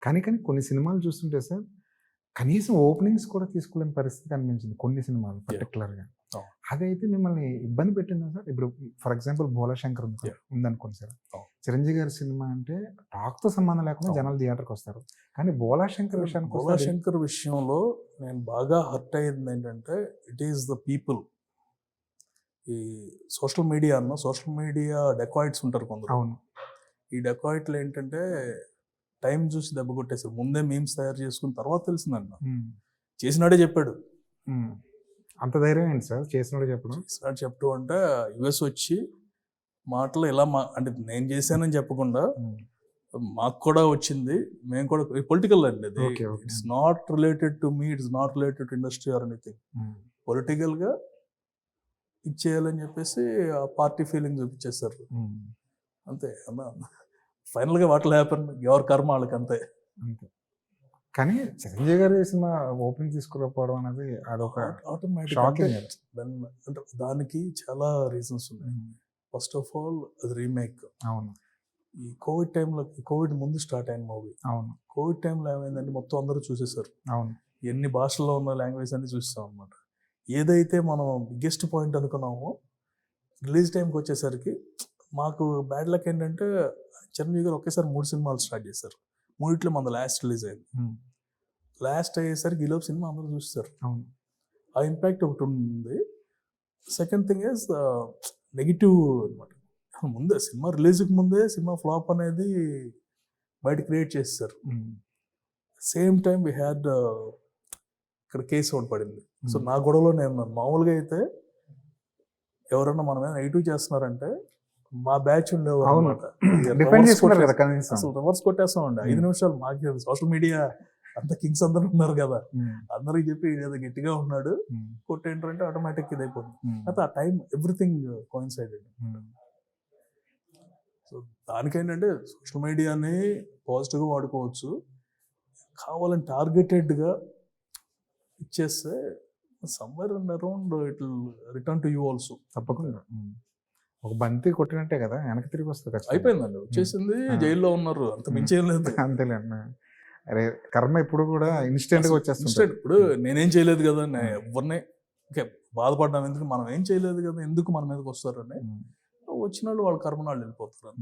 కానీ కొన్ని సినిమాలు చూస్తుంటే సార్, కనీసం ఓపెనింగ్స్ కూడా తీసుకోలేని పరిస్థితి అనిపించింది కొన్ని సినిమాలు పర్టికులర్‌గా. అవును. అదైతే మిమ్మల్ని ఇబ్బంది పెట్టిందా సార్? ఇప్పుడు ఫర్ ఎగ్జాంపుల్ 'భోళాశంకర్' ఉందనుకోండి సార్. అవును. చిరంజీవి గారి సినిమా అంటే టాక్‌తో సంబంధం లేకుండా జనాలు థియేటర్‌కొస్తారు. కానీ 'భోళాశంకర్' విషయానికొస్తే 'భోళాశంకర్' విషయంలో నేను బాగా హర్ట్ అయ్యింది ఏంటంటే, ఇట్ ఈస్ ద పీపుల్. ఈ సోషల్ మీడియా డెకాయిట్స్ ఉంటారు కొందరు. అవును. ఈ డెకాయిట్లు ఏంటంటే టైం చూసి దెబ్బ కొట్టేసారు. ముందే మీమ్స్ తయారు చేసుకున్న తర్వాత తెలిసిందంట. చేసినాడే చెప్పాడు. అంత ధైర్యం ఏంటి సార్ చేసినోడే చెప్పడం? చేసినాడు చెప్పడం అంటే యుఎస్ వచ్చి మాటలు ఇలా అంటే నేను చేశానని చెప్పకుండా మాకు కూడా వచ్చింది, మేము కూడా పొలిటికల్ అండి అది. It's not related to me, it's not related to industry or anything. పొలిటికల్గా ఇచ్చేయాలని చెప్పేసి ఆ పార్టీ ఫీలింగ్ చూపించేస్తారు అంతే. ఫైనల్గా వాటిలో హ్యాపన్, ఎవరి కర్మ వాళ్ళకి అంతే. కానీ చిరంజీవి గారి సినిమా ఓపెనింగ్ తీసుకోకపోవడం అనేది అదొక షాకింగ్. అంటే దానికి చాలా రీజన్స్ ఉన్నాయి. ఫస్ట్ ఆఫ్ ఆల్ అది రీమేక్. అవును. ఈ కోవిడ్ టైంలో, కోవిడ్ ముందు స్టార్ట్ అయిన మూవీ. అవును. కోవిడ్ టైంలో ఏమైందంటే మొత్తం అందరూ చూసేసారు. అవును. ఎన్ని భాషల్లో ఉన్న లాంగ్వేజ్ అన్ని చూస్తాం అనమాట. ఏదైతే మనం బిగ్గెస్ట్ పాయింట్ అనుకున్నామో రిలీజ్ టైంకి వచ్చేసరికి మాకు బ్యాడ్ లక్ ఏంటంటే చిరంజీవి గారు ఒకేసారి 3 సినిమాలు స్టార్ట్ చేశారు. 3 మన లాస్ట్ రిలీజ్ అయింది. లాస్ట్ అయ్యేసరికి ఈలోపు సినిమా అందరూ చూస్తారు. అవును. ఆ ఇంపాక్ట్ ఒకటి ఉంది. సెకండ్ థింగ్ ఈజ్ నెగిటివ్ అనమాట. ముందే సినిమా రిలీజ్కి ముందే సినిమా ఫ్లాప్ అనేది బయట క్రియేట్ చేస్తారు. సేమ్ టైం వీ హ్యాడ్ ఇక్కడ కేసు ఒకటి పడింది. సో నా గొడవలో నేను మామూలుగా అయితే ఎవరన్నా మన మీద నెగిటివ్ చేస్తున్నారంటే మా బ్యాచ్ ఉండేవారు అనమాట. అసలు రివర్స్ కొట్టేస్తామండి. 5 నిమిషాలు మాకు సోషల్ మీడియా అంత కింగ్స్ అందరూ ఉన్నారు కదా, అందరికి చెప్పి ఏదో గట్టిగా ఉన్నాడు కొట్టేంటారంటే ఆటోమేటిక్ ఇది అయిపోతుంది. అయితే ఆ టైం ఎవ్రీథింగ్ కోయిన్సైడెడ్. సో దానికేంటంటే సోషల్ మీడియాని పాజిటివ్గా వాడుకోవచ్చు, కావాలని టార్గెటెడ్గా ఇచ్చేస్తే somewhere around it will return to you also. తప్పకుండా ఒక బంతి కొట్టినట్టే కదా, వెనక్కి తిరిగి వస్తుంది. అయిపోయిందండి, వచ్చేసింది, జైల్లో ఉన్నారు, అంత మించేం లేదు. అంతేలేండి. అరే కర్మ ఇప్పుడు కూడా ఇన్స్టెంట్గా వచ్చేస్తుంది. ఇప్పుడు నేనేం చేయలేదు కదా, ఎవరిని బాధపడ్డాం ఎందుకు, మనం ఏం చేయలేదు కదా, ఎందుకు మన మీదకి వస్తారని వచ్చిన వాళ్ళు వాళ్ళ కర్మ వాళ్ళు వెళ్ళిపోతారు.